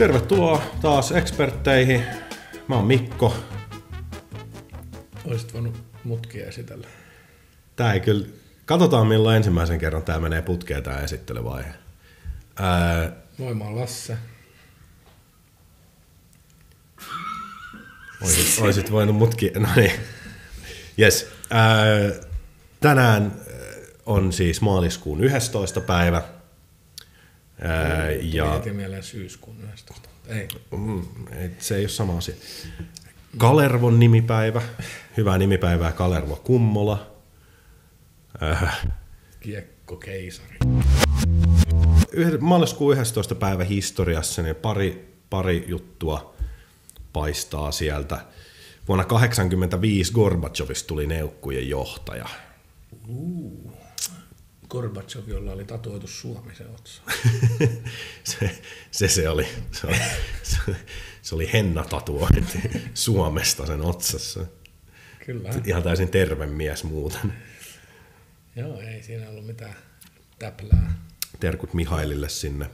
Tervetuloa taas ekspertteihin. Mä oon Mikko. Olisit voinut mutkia esitellä. Tää ei kyllä... Katsotaan milloin ensimmäisen kerran tää menee putkeen tää esittelyvaihe. Moi, mä oon Lasse. Oisit voinut mutkia... No niin. Yes. Tänään on siis maaliskuun 11. päivä. Ja mieleen syyskuun 11. Ei. Se ei ole sama asia. Kalervon nimipäivä. Hyvää nimipäivää Kalervo Kummola. Kiekko keisari. Maaliskuun 11. päivä historiassa, niin pari juttua paistaa sieltä. Vuonna 1985 Gorbatsovista tuli neukkujen johtaja. Gorbatsov, jolla oli tatuoitu Suomi se otsa. se oli henna-tatuointi Suomesta sen otsassa. Kyllä. Ihan täysin terve mies muuten. Joo, ei siinä ollut mitään täplää. Terkut Mihailille sinne.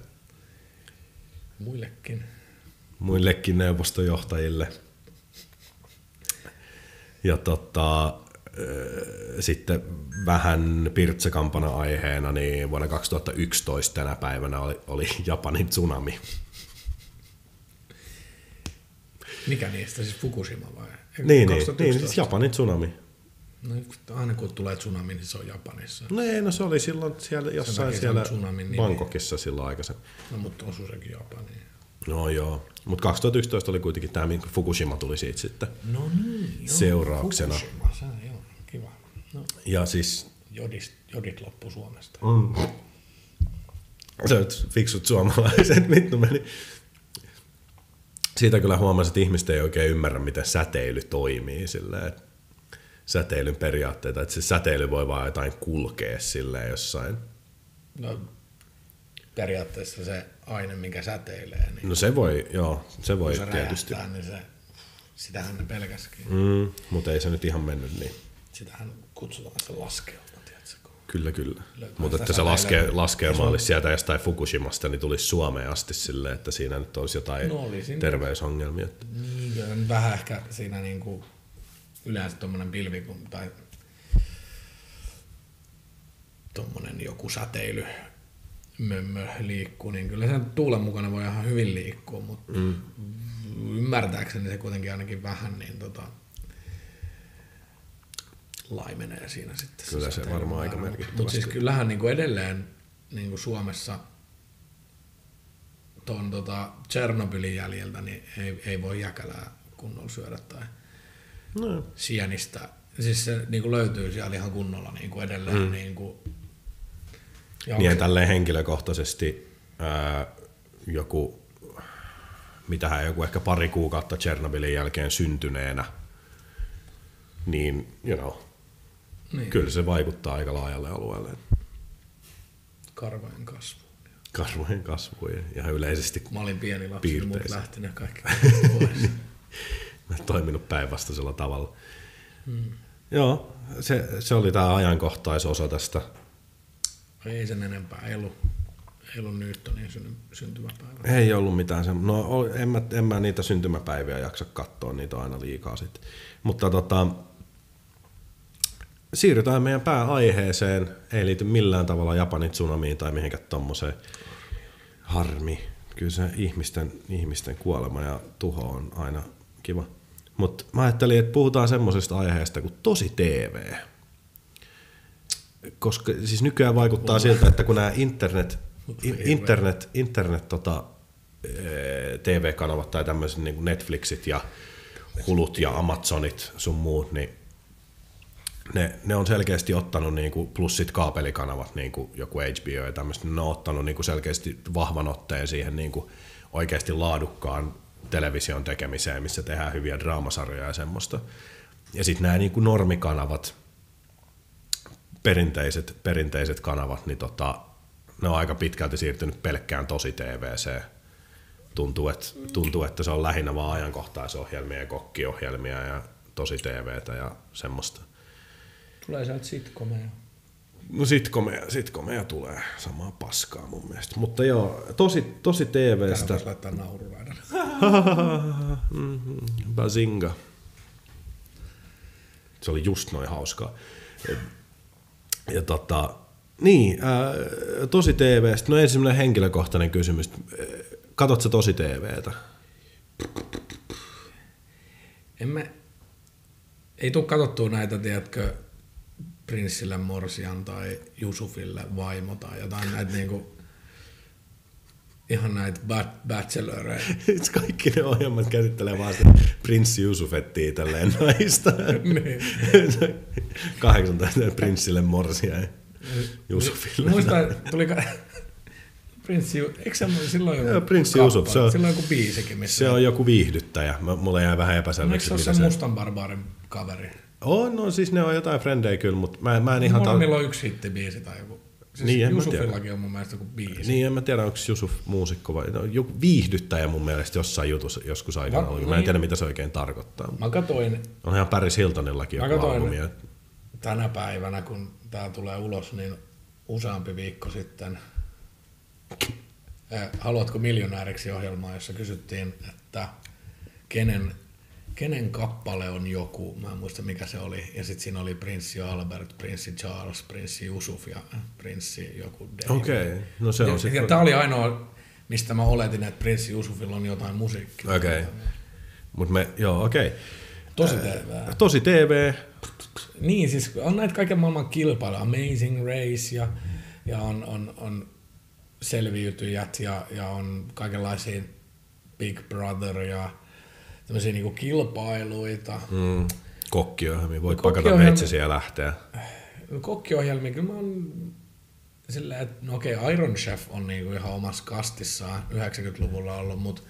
Muillekin neuvostojohtajille. Ja sitten vähän Pirtsakampana aiheena, niin vuonna 2011 tänä päivänä oli Japanin tsunami. Mikä niistä, siis Fukushima vai? Niin, siis Japanin tsunami. No, aina kun tulee tsunami, niin se on Japanissa. No se oli silloin siellä jossain siellä Bangkokissa silloin aikaisemmin. No mutta osui sekin Japaniin. No joo, mutta 2011 oli kuitenkin tämä, minkä Fukushima tuli siitä sitten seurauksena. Fukushima, se on joo, kiva. No. Ja siis... Jodit loppu Suomesta. Se on fiksut suomalaiset, mittu meni. Siitä kyllä huomasin, että ihmiset ei oikein ymmärrä, miten säteily toimii silleen. Säteilyn periaatteita, että se säteily voi vaan jotain kulkea silleen jossain. No periaatteessa se aine, minkä säteilee. Niin no se voi tietysti. Räjähtää, niin sitähän ne pelkäskin. Mutta ei se nyt ihan mennyt niin. Sitähän kutsutaan se laskeuma, tiedätkö? Kyllä. Mutta että se laskeuma olisi sieltä jostain Fukushimasta, niin tulisi Suomeen asti silleen, että siinä nyt olisi jotain terveysongelmia. Niin, vähän ehkä siinä niinku yleensä tommonen pilvi tai tommonen joku säteily mömmö liikkuu, niin kyllä sen tuulen mukana voi ihan hyvin liikkua, mutta ymmärtääkseni se kuitenkin ainakin vähän niin laimenee siinä sitten. Kyllä se varmaan aika merkittävästi. Mutta siis kyllähän niin kuin edelleen niin kuin Suomessa tuon Tšernobylin jäljiltä niin ei voi jäkälää kunnolla syödä tai sienistä. Siis se niin kuin löytyy siellä ihan kunnolla niin kuin edelleen. Niin tälleen henkilökohtaisesti joku ehkä pari kuukautta Tšernobylin jälkeen syntyneenä, niin kyllä se vaikuttaa aika laajalle alueelle. Karvojen kasvuun ja ihan yleisesti mä olin pieni lapsi, niin mut lähti ne kaikki pois. Mä en toiminut päinvastaisella tavalla. Joo, se oli tää ajankohtaisosa tästä. Ei sen enempää, ei ollut Newtonin syntymäpäivä. Ei ollut mitään en mä niitä syntymäpäiviä jaksa katsoa, niitä on aina liikaa sitten. Mutta siirrytään meidän pääaiheeseen. Ei liity millään tavalla Japanin tsunamiin tai mihinkään tommoseen. Harmi. Kyllä se ihmisten kuolema ja tuho on aina kiva. Mutta mä ajattelin, että puhutaan semmosesta aiheesta kuin tosi TV. Koska siis nykyään vaikuttaa siltä, että kun nämä internet TV-kanavat tai tämmöiset niin kuin Netflixit ja Hulut ja Amazonit sun muut, niin ne on selkeästi ottanut, niin kuin, plus sit kaapelikanavat, niin kuin joku HBO ja tämmöistä, ne on ottanut niin kuin selkeästi vahvan otteen siihen niin kuin oikeasti laadukkaan television tekemiseen, missä tehdään hyviä draamasarjoja ja semmoista. Ja sitten nämä niin kuin normikanavat, perinteiset kanavat, niin ne on aika pitkälti siirtynyt pelkkään tosi TV:seen. Tuntuu, että se on lähinnä vaan ajankohtaisohjelmia ja kokkiohjelmia ja tosi TV:tä ja semmoista. Tulee sieltä sitcomeja. No sitcomeja tulee samaa paskaa mun mielestä. Mutta joo, tosi TV:stä. Täällä voisi laittaa naururaidan. Bazinga. Se oli just noin hauskaa. Ja tosi TV:stä. No ensimmäinen henkilökohtainen kysymys. Katsotko tosi TV:tä? Ei tule katsottua näitä, tiedätkö, Prinssille morsian tai Yusufille vaimo tai jotain näitä niinku, ihan näitä bacheloreja. Kaikki ne ohjelmat käsittelee vaan sitä prinssi Yusufettia tälleen naista. 18 prinssille morsian Yusufille. Muista, tuli Prinssi, eikö se silloin joku Prinssi Yusuf, se on silloin joku biisikin, missä se on joku viihdyttäjä. Mulle jäi vähän epäselväksi. Eikö se ole se mustan barbaarin kaveri? No siis ne on jotain frendejä kyllä, mutta mä en ihan... Molemmilla on yksi hittibiisi tai joku. Siis niin, Yusufillakin on mun mielestä joku biisi. Niin, en mä tiedä, onko Yusuf muusikko vai... No, joku viihdyttäjä mun mielestä jossain jutussa joskus aikana oli. Mä en tiedä, mitä se oikein tarkoittaa. Mä katoin... On ihan Paris Hiltonillakin joku albumia. Tänä päivänä, kun tää tulee ulos, niin useampi viikko sitten... Haluatko miljonääriksi -ohjelmaa, jossa kysyttiin, että kenen kappale on joku, mä en muista mikä se oli, ja sitten siinä oli prinssi Albert, prinssi Charles, prinssi Yusuf ja prinssi joku David. Okei, no se on sitten. Ja tää oli ainoa, mistä mä oletin, että prinssi Yusufilla on jotain musiikkia. Okei, mutta okei. Tosi TV. Tosi TV. Niin, siis on näitä kaiken maailman kilpailuja, Amazing Race ja on selviytyjät ja on kaikenlaisia Big Brother ja tämmöisiä niinku kilpailuita. Kokkiohjelmia, voit pakata veitsesi ja lähteä. Kokkiohjelmia, kyllä mä oon silleen, että no okei, Iron Chef on niinku ihan omassa kastissaan 90-luvulla ollut, mutta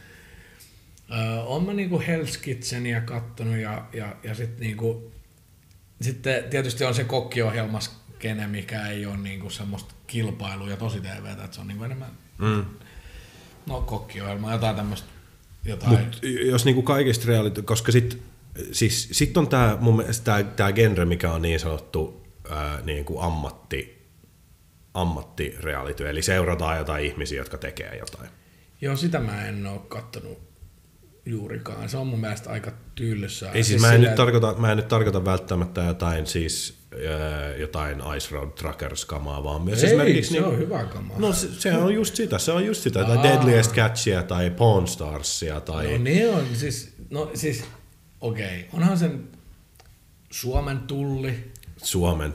oon mä niinku Hell's Kitcheniä kattonut ja sit niinku, sitten tietysti on se kokkiohjelmaskene, mikä ei ole niinku semmoista kilpailua ja tosi TV:tä, että se on niinku enemmän kokkiohjelmaa, jotain tämmöistä. Jos niinku kaikista reality, koska sit on tää mun mielestä tää genre, mikä on niin sanottu niinku ammattireality, eli seurataan jotain ihmisiä, jotka tekee jotain. Joo, sitä mä en oo kattonut juurikaan. Se on mun mielestä aika tylsää. Ei siis mä en nyt tarkoita välttämättä jotain Ice Road Truckers-kamaa, vaan myös esimerkiksi... se on hyvä kamaa. No se on just sitä, tai Deadliest Catchia tai Pawn Starsia tai... No ne on siis, okei, onhan sen Suomen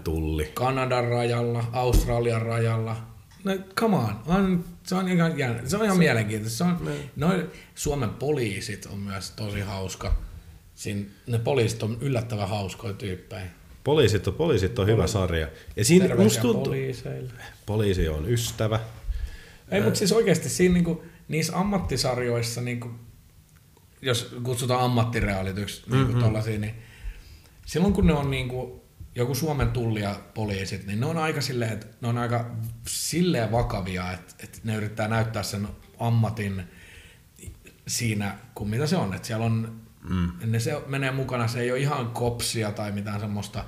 tulli, Kanadan rajalla, Australian rajalla. No come on, se on ihan jännä. Se on ihan mielenkiintoista. Suomen poliisit on myös tosi hauska. Ne poliisit on yllättävän hauskoja tyyppejä. Poliisit on hyvä sarja. Ja siinä musta tuntuu, poliiseille. Poliisi on ystävä. Ei, mutta siis oikeasti siinä niinku, niissä ammattisarjoissa, niinku, jos kutsutaan ammattirealityksi niinku tollasia, niin silloin kun ne on niinku, joku Suomen tulli ja poliisit, niin ne on aika silleen vakavia, että ne yrittää näyttää sen ammatin siinä, kuin mitä se on. Että siellä on, se menee mukana, se ei ole ihan kopsia tai mitään semmoista,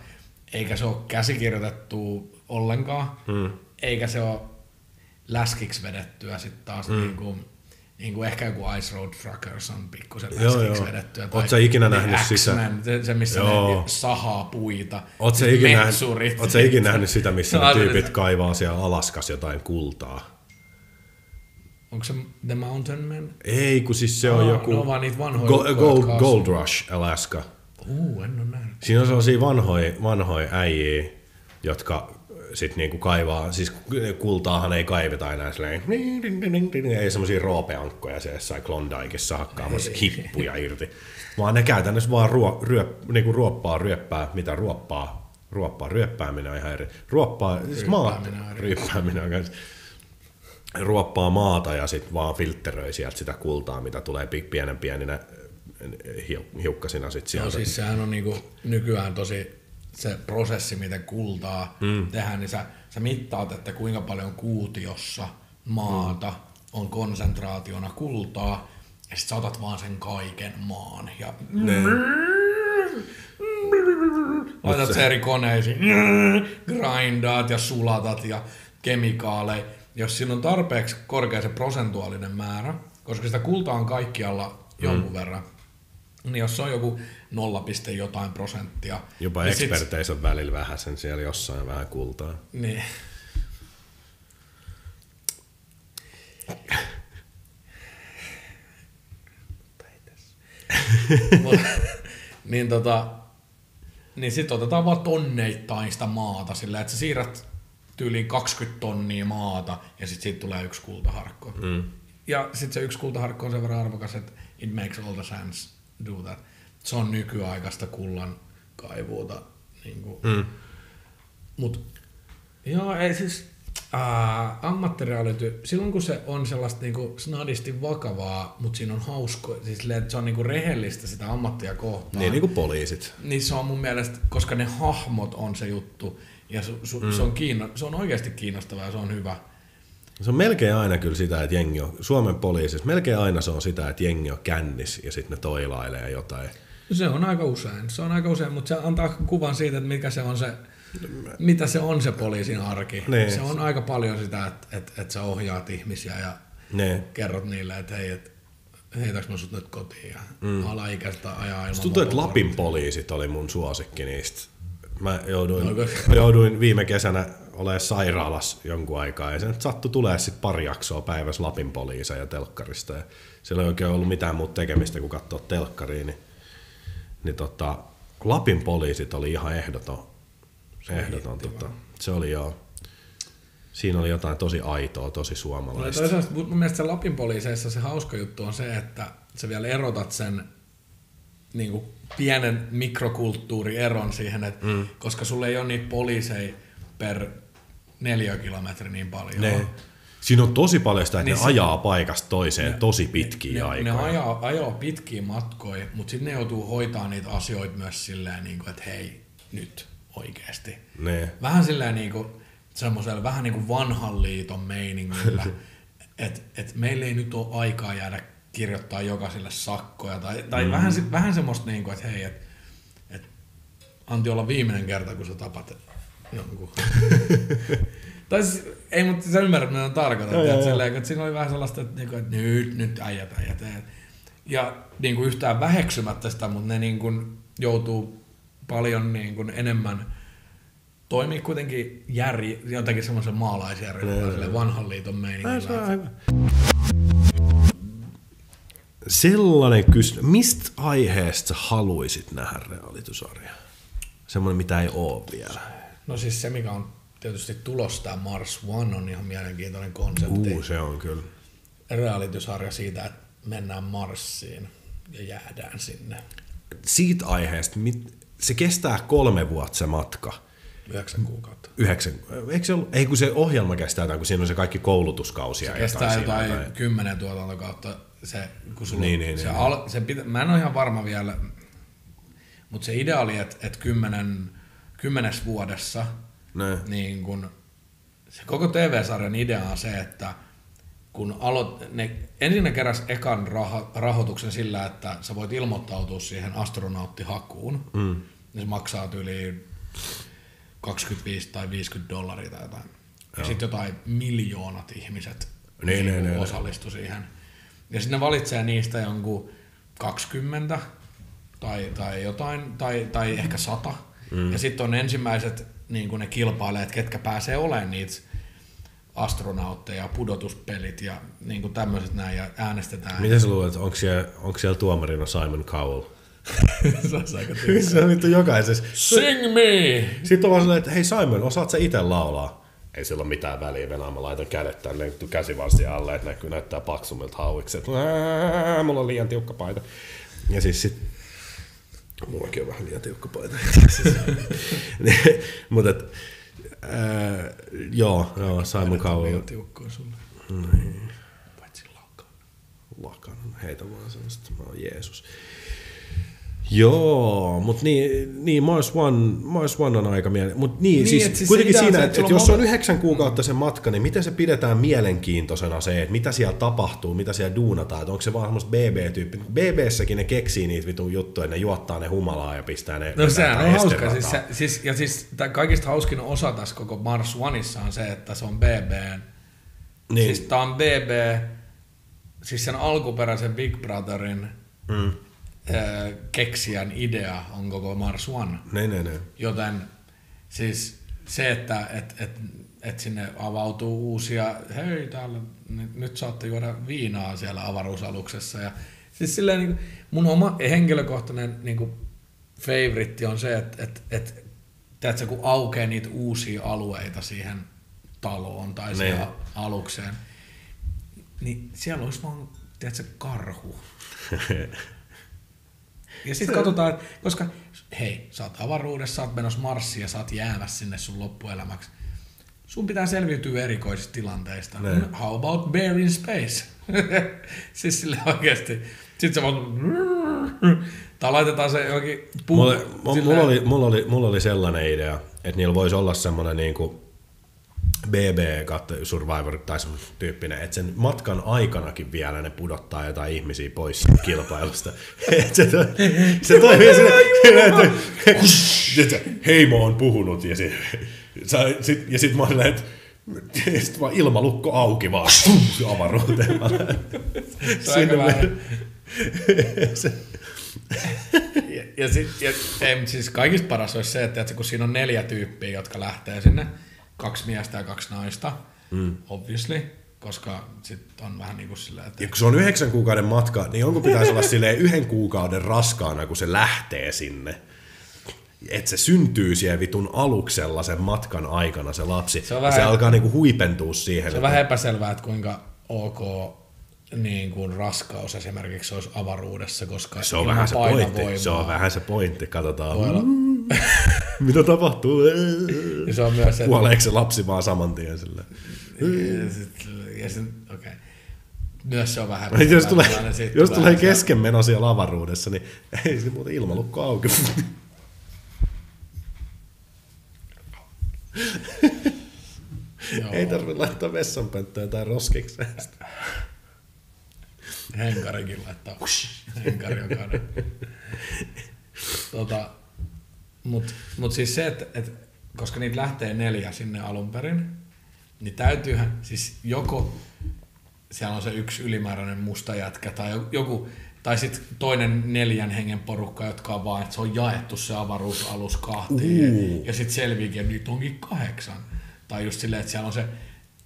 eikä se ole käsikirjoitettua ollenkaan, eikä se ole läskiksi vedettyä sitten taas niin kuin ehkä joku Ice Road Truckers on pikkusen läskiksi vedettyä. Oletko sä ikinä nähnyt sitä? Se missä ne sahaa puita. Oletko sä ikinä nähnyt sitä, missä ne tyypit kaivaa siellä Alaskas jotain kultaa? Onko se The Mountain Man? Ei, kun siis se on joku... No vaan niitä vanhoja Gold Rush Alaska. En ole nähnyt. Siinä on sellaisia vanhoja äijiä, jotka sitten niinku kaivaa, siis kultaahan ei kaiveta enää silleen, ei semmosia roopeankkoja siellä jossain Klondikeissa hakkaamassa hippuja irti, vaan ne käytännössä vaan niinku ryöppääminen on ihan eri. Ryyppääminen on kanssa. Ruoppaa maata ja sitten vaan filtteröi sieltä sitä kultaa, mitä tulee pieninä hiukkasina sit sieltä. No siis sehän on niinku nykyään tosi se prosessi, miten kultaa tehdään, niin sä mittaat, että kuinka paljon kuutiossa maata on konsentraationa kultaa, ja sit sä otat vaan sen kaiken maan. Ja laitat se eri koneisiin, grindaat ja sulatat ja kemikaaleja. Jos siinä on tarpeeksi korkea se prosentuaalinen määrä, koska sitä kultaa on kaikkialla jonkun verran, niin jos se on joku 0, jotain prosenttia. Jopa eksperteissä on välillä vähän sen siellä jossain vähän kultaa. Niin. niin sit otetaan vaan tonneittain sitä maata sillä, että sä siirrät tyyliin 20 tonnia maata ja sit siitä tulee yksi kultaharkko. Ja sit se yksi kultaharkko on sen verran arvokas, että it makes all the sense do that. Se on nykyaikaista kullan kaivuuta. Niinku. Mut joo, ei siis ammattireality, silloin kun se on sellaista niinku snadisti vakavaa, mutta siinä on hauskoa, siis että se on niinku rehellistä sitä ammattia kohtaan. Niin kuin poliisit. Niin se on mun mielestä, koska ne hahmot on se juttu, ja se on oikeasti kiinnostavaa ja se on hyvä. Se on melkein aina kyllä sitä, että jengi on, Suomen poliisissa, melkein aina se on sitä, että jengi on kännis ja sitten ne toilailee jotain. Se on aika usein, mutta se antaa kuvan siitä, että mitä se on se poliisin arki. Ne. Se on aika paljon sitä, että sä ohjaat ihmisiä ja kerrot niille, että hei, heitäks mä sut nyt kotiin ja alaikäistä ajaa ilman. Tuntuu, että Lapin poliisit oli mun suosikki niistä. Mä jouduin viime kesänä olemaan sairaalassa jonkun aikaa ja se nyt sattui tulee sitten pari jaksoa päivässä Lapin poliiseja telkkarista ja siellä ei oikein ollut mitään muuta tekemistä kuin katsoa telkkariin, niin Lapin poliisit oli ihan ehdoton. Se oli siinä oli jotain tosi aitoa, tosi suomalaista. No, toisaalta mun mielestä se Lapin poliiseissa se hauska juttu on se, että sä vielä erotat sen niin kuin pienen mikrokulttuurieron siihen, että koska sulla ei ole niitä poliiseja per 4 kilometri niin paljon. Siinä on tosi paljon sitä, että ne ajaa paikasta toiseen tosi pitkiä aikoja. Ne ajaa pitkiä matkoja, mutta sitten ne joutuu hoitamaan niitä asioita myös silleen, niin kuin, että hei, nyt oikeasti. Vähän silleen niin kuin, semmoisella vähän niin kuin vanhan liiton meiningillä, että meillä ei nyt ole aikaa jäädä kirjoittaa jokaiselle sakkoja. Tai vähän semmoista, niin kuin, että hei, Antti olla viimeinen kerta, kun sä tapat jonkun. Tai siis, ei, mutta sä ymmärrät, mitä on tarkoitan. Että siinä oli vähän sellaista, että nyt äijät. Ja niin kuin yhtään väheksymättä sitä, mutta ne niin kuin joutuu paljon niin kuin enemmän toimii kuitenkin jotenkin semmoisen maalaisjärjellä, vanhan liiton meiningillä. Sellainen kysymys, mistä aiheesta sä haluisit nähdä realitysarjaa? Semmoinen, mitä ei ole vielä. No siis se, mikä on tietysti tulossa, tämä Mars One on ihan mielenkiintoinen konsepti. Se on kyllä. Realitysarja siitä, että mennään Marsiin ja jäädään sinne. Siitä aiheesta, se kestää 3 vuotta se matka. 9 kuukautta. 9. Eikö se ollut? Ei, kun se ohjelma kestää jotain, kun siinä on se kaikki koulutuskausia. Se kestää jotain 10 tuotantokautta. Kun sulla mä en ole ihan varma vielä, mutta se idea oli, että 10 vuodessa niin kun, se koko TV-sarjan idea on se, että kun ensin ne keräs ekan rahoituksen sillä, että sä voit ilmoittautua siihen astronauttihakuun, niin se maksaa yli 25 tai $50 tai jotain. Ja sitten jotain miljoonat ihmiset osallistu siihen. Ja sitten ne valitsee niistä jonkun 20 tai jotain, tai ehkä 100. Ja sitten on ensimmäiset, niin kun ne kilpailee, että ketkä pääsee olemaan niitä astronautteja, pudotuspelit ja niin tämmöiset näin, ja äänestetään. Miten sä luulet, onko siellä tuomarina Simon Cowell? Se on vittu jokaisessa. Sing me! Sitten on vaan silleen, että hei Simon, osaat sä itse laulaa? Ei sillä ole mitään väliä, Venäjä, mä laitan kädet tänne käsivarsia alle, että näyttää paksumilta hauiksi, että mulla on liian tiukka paita. Ja siis mullakin on vähän liian tiukka paita. Mutta joo, Simon Cowell. Liian tiukkoa sulle. Paitsi lakana. Heitä vaan sellaista, mä oon Jeesus. Joo, mutta niin Mars One on aika mutta siis kuitenkin siinä, että jos on 9 kuukautta se matka, niin miten se pidetään mielenkiintoisena se, että mitä siellä tapahtuu, mitä siellä duunataan, että onko se vaan semmoista BB-tyyppi. BB-säkin ne keksii niitä vitun juttuja, että ne juottaa ne humalaa ja pistää ne. No sehän on hauska, siis kaikista hauskin osa tässä koko Mars Oneissa on se, että se on BB. Niin. Siis tää on BB, siis sen alkuperäisen Big Brotherin keksijän idea on koko Mars One. Ne. Joten siis se, että sinne avautuu uusia, hei täällä, nyt saatte juoda viinaa siellä avaruusaluksessa. Ja siis silleen niin mun oma henkilökohtainen niin favoritti on se, että tiedätkö, kun aukeaa niitä uusia alueita siihen taloon tai siihen alukseen, niin siellä olisi vaan, tiedätkö, karhu. Ja sitten katsotaan, että koska hei, sä oot avaruudessa, sä oot menossa Marsiin ja sä oot jäämässä sinne sun loppuelämäksi. Sun pitää selviytyä erikoisista tilanteista. How about bear in space? Siis sille oikeesti. Sitten sä voit tai laitetaan se johonkin Mulla oli sellainen idea, että niillä voisi olla semmoinen niinku BB Survivor tai semmoinen tyyppinen, että sen matkan aikanakin vielä ne pudottaa jotain ihmisiä pois kilpailusta. Se toimii silleen, että heimo on puhunut ja sit mä olin, että sit vaan ilmalukko auki vaan avaruuteen. Se on aika vähän. Siis kaikista paras olisi se, että kun siinä on 4 tyyppiä, jotka lähtee sinne, 2 miestä ja 2 naista, obviously, koska sitten on vähän niin kuin silleen, että... Ja kun se on 9 kuukauden matka, niin onko pitäisi olla silleen 1 kuukauden raskaana, kun se lähtee sinne? Että se syntyy siellä vitun aluksella sen matkan aikana se lapsi, se alkaa niinku huipentua siihen. Se on vähän epäselvää, että kuinka ok niin kuin raskaus esimerkiksi olisi avaruudessa, koska se on vähän se pointti. Se on vähän se pointti, katsotaan. Mitä tapahtuu? Ja se on myös se, kuoleeko se lapsi vaan saman tien sillä? Okay. Myös se on vähän... Jos tulee keskenmeno siellä avaruudessa, niin ei se muuten ilmalukko auki. Ei tarvitse laittaa vessanpönttöä tai roskikseen. Henkarikin laittaa. Henkari jokainen. Mut siis se, että koska niitä lähtee 4 sinne alun perin, niin täytyyhän siis joko siellä on se yksi ylimääräinen musta jätkä tai joku, tai sitten toinen 4 hengen porukka, jotka on vaan, että se on jaettu se avaruusalus 2 ja sitten selviikin, että niitä onkin 8. Tai just silleen, että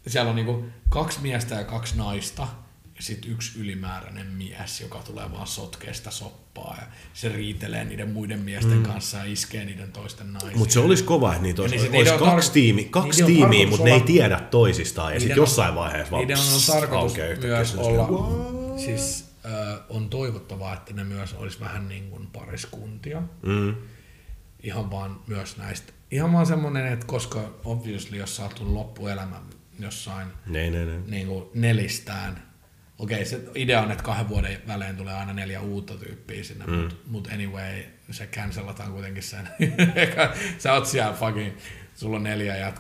siellä on niinku 2 miestä ja 2 naista, ja sitten yksi ylimääräinen mies, joka tulee vaan sotkeesta soppaa, ja se riitelee niiden muiden miesten kanssa ja iskee niiden toisten naisia. Mutta se olisi kova, että niitä olisi 2 tiimiä, mutta ne ei tiedä toisistaan, ja sitten jossain vaiheessa vaan niiden on tarkoitus myös olla, siis on toivottavaa, että ne myös olisi vähän niin kuin pariskuntia. Ihan vaan myös näistä. Ihan vaan semmoinen, että koska obviously, jos sä oot tullut loppuelämän jossain niin kuin nelistään. Okei, se idea on, että 2 vuoden välein tulee aina 4 uutta tyyppiä sinne, mutta anyway, se cancelataan kuitenkin sen. Sä oot siellä fucking, sulla on 4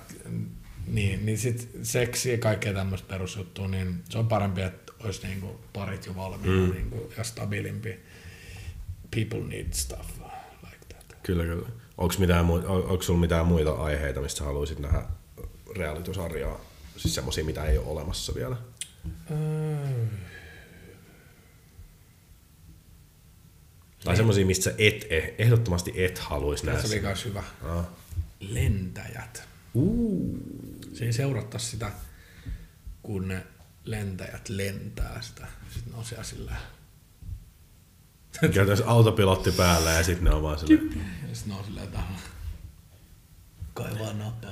niin sit seksi ja kaikkea tämmöistä perusjuttua, niin se on parempi, että olisi niinku parit jo valmiina niinku, ja stabiilimpi. People need stuff like that. Kyllä. Onko sulla mitään muita aiheita, mistä haluaisit nähdä reality-sarjaa? Siis semmosia, mitä ei ole olemassa vielä? Tai semmosia, mistä sä ehdottomasti et haluaisi nähdä. Se oli kans hyvä. Lentäjät. Se seurattaisi sitä, kun ne lentäjät lentää sitä. Sitten ne on siellä sillä... Käytäisi autopilotti päällä ja sitten ne on vaan sillä... Ja sitten ne on sillä tahalla. Kaivaa napaa.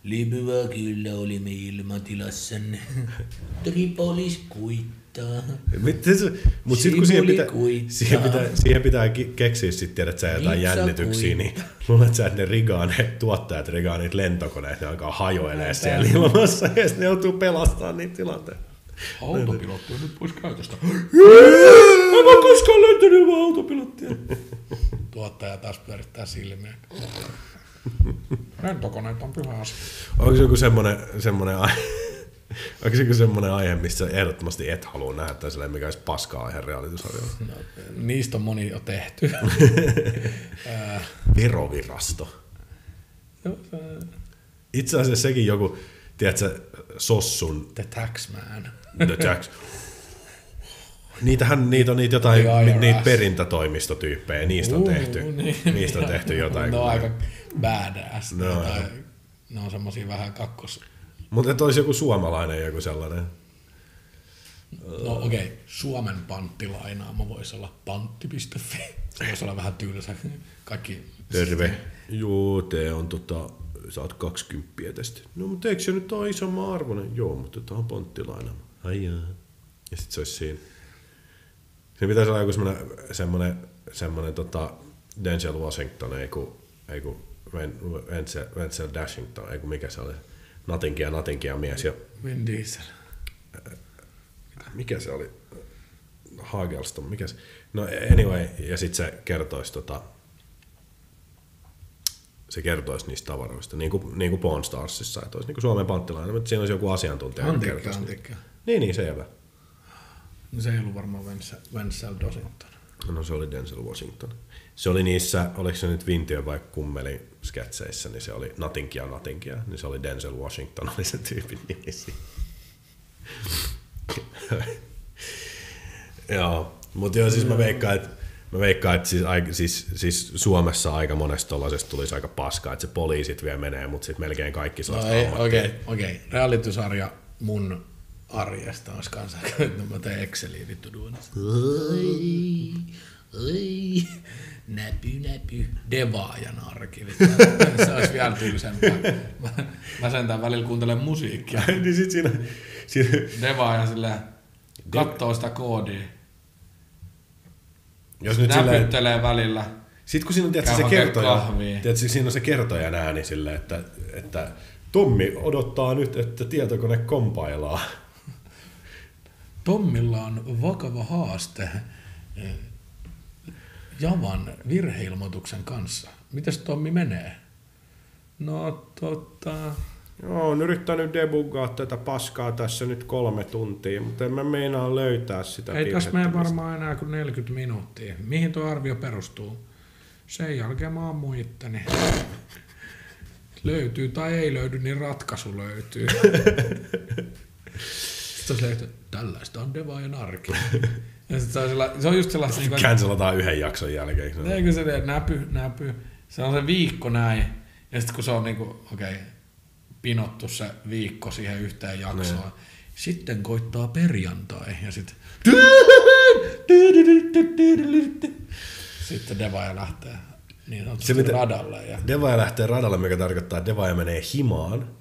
Libya kyllä olimme ilmatilassanne. Tripolis kuittaa. Mutta sitten kun siihen pitää keksiä sitten, tiedät sä jotain jännityksiä, niin luulet sä, että ne tuottajat rigaa niitä lentokoneita, ne alkaa hajoilee siellä ilmassa ja sitten ne joutuu pelastamaan niitä tilanteita. Autopilotti on nyt pois käytöstä. koskaan lentänyt vaan autopilottia. Tuottaja taas pyörittää silmiä. Lentokoneet on pyhä asia. Onko se joku semmoinen aihe, missä ehdottomasti et halua nähdä, tai sellainen, mikä olisi paskaa aihe realitysarjoilla? No, niistä on moni jo tehty. Verovirasto. Itse asiassa sekin joku, tiedätkö, Sossun... The Taxman. The Tax. Niitä on niitä jotain niitä perintätoimistotyyppejä, niistä on tehty. Niistä on tehty jotain. Ne on aika badass. Ne on semmosia vähän kakkos... Mutta olisi joku suomalainen joku sellainen. No okei, Suomen panttilainaama voisi olla pantti.fi. Se voisi olla vähän tylsä. Kaikki... Terve. Joo, te on saat 20 tästä. No, mutta eikö se nyt ole isomman arvoinen? Joo, mutta tämä on panttilainaama. Ai jaa. Ja sitten se olisi siinä. Siinä pitäisi olla joku semmoinen Denzel Washington, ei kun Wenzel Dashington, ei kun mikä se oli. Natinkia mies. Ja Vin Diesel. Mikä se oli? Hagelston, mikä se? No anyway, ja sitten se kertoisi niistä tavaroista, niin kuin Pawn Starsissa, että olisi niin kuin Suomen panttilainen, mutta siinä olisi joku asiantuntija. Antiikka. Niin, se ei ole. No se ei ollut varmaan Wenzel Washington. No se oli Denzel Washington. Se oli niissä, oliko se nyt Vintiö vai Kummeli sketseissä, niin se oli Natinkia, niin se oli Denzel Washington, oli se tyypin nimi. Joo, mutta joo, siis mä veikkaan, että siis Suomessa aika monesta tollasesta tulisi aika paskaa, että se poliisit vielä menee, mutta sitten melkein kaikki sellaista Okei. Realitysarja mun arjesta olisi kanssa, että mä teen Exceliin vittu duunassa. Oi, näpy, devaajan arki. Se olisi vielä tylsempää. Mä sentään välillä kuuntelen musiikkia. Niin sit siinä... Devaaja silleen kattoo sitä koodia. Jos nyt näpyttelee välillä. Sitten kun siinä on se kertoja, siinä on se kertojan ääni silleen, että Tommi odottaa nyt, että tietokone kompailaa. Tommilla on vakava haaste Javan virheilmoituksen kanssa. Mitäs Tommi menee? No Joo, on yrittänyt debuggaa tätä paskaa tässä nyt 3 tuntia, mutta en mä meinaa löytää sitä virhettä. Ei tässä mene varmaan enää kuin 40 minuuttia. Mihin tuo arvio perustuu? Sen jälkeen mä ammuin itteni. Löytyy tai ei löydy, niin ratkaisu löytyy. Sitten se tällaista on devaajan arki. Ja se on just sellaista... Cancelataan yhden jakson jälkeen. Eikö se näpy? Se on se viikko näin. Ja sitten kun se on pinottu se viikko siihen yhteen jaksoon. No, sitten koittaa perjantai. Ja sitten devaaja lähtee niin sanotusti radalle. Devaaja lähtee radalle, mikä tarkoittaa, että devaaja menee himaan.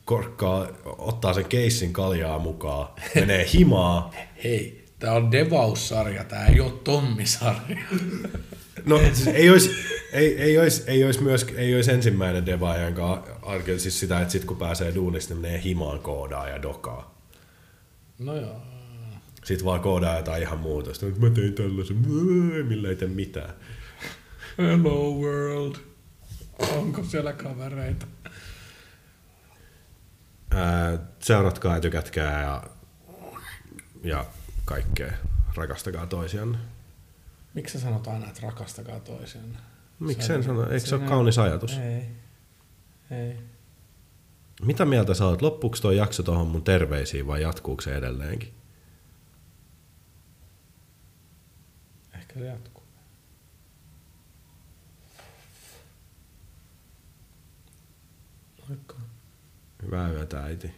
Korkkaa, ottaa sen keissin kaljaa mukaan, menee himaa. Hei, tää on Devaus-sarja, tää ei ole Tommi-sarja. No siis ei olisi ensimmäinen devaaja, jonka arkel siis sitä, että sit kun pääsee duunista, niin menee himaan koodaa ja dokaa. No joo. Sitten vaan koodaa jotain ihan muuta. Sitten mä tein tällaisen, millä ei tee mitään. Hello world. Onko siellä kavereita? Seuratkaa ja tykätkää ja kaikkea. Rakastakaa toisianne. Miksi sä sanot aina, että rakastakaa toisianne? Miksi sen sano? Eikö se ole kaunis ajatus? Ei. Mitä mieltä sä oot? Loppuuko toi jakso tohon mun terveisiin vai jatkuuko se edelleenkin? Ehkä se jatkuu. Moikka. Hyvää yötä, äiti.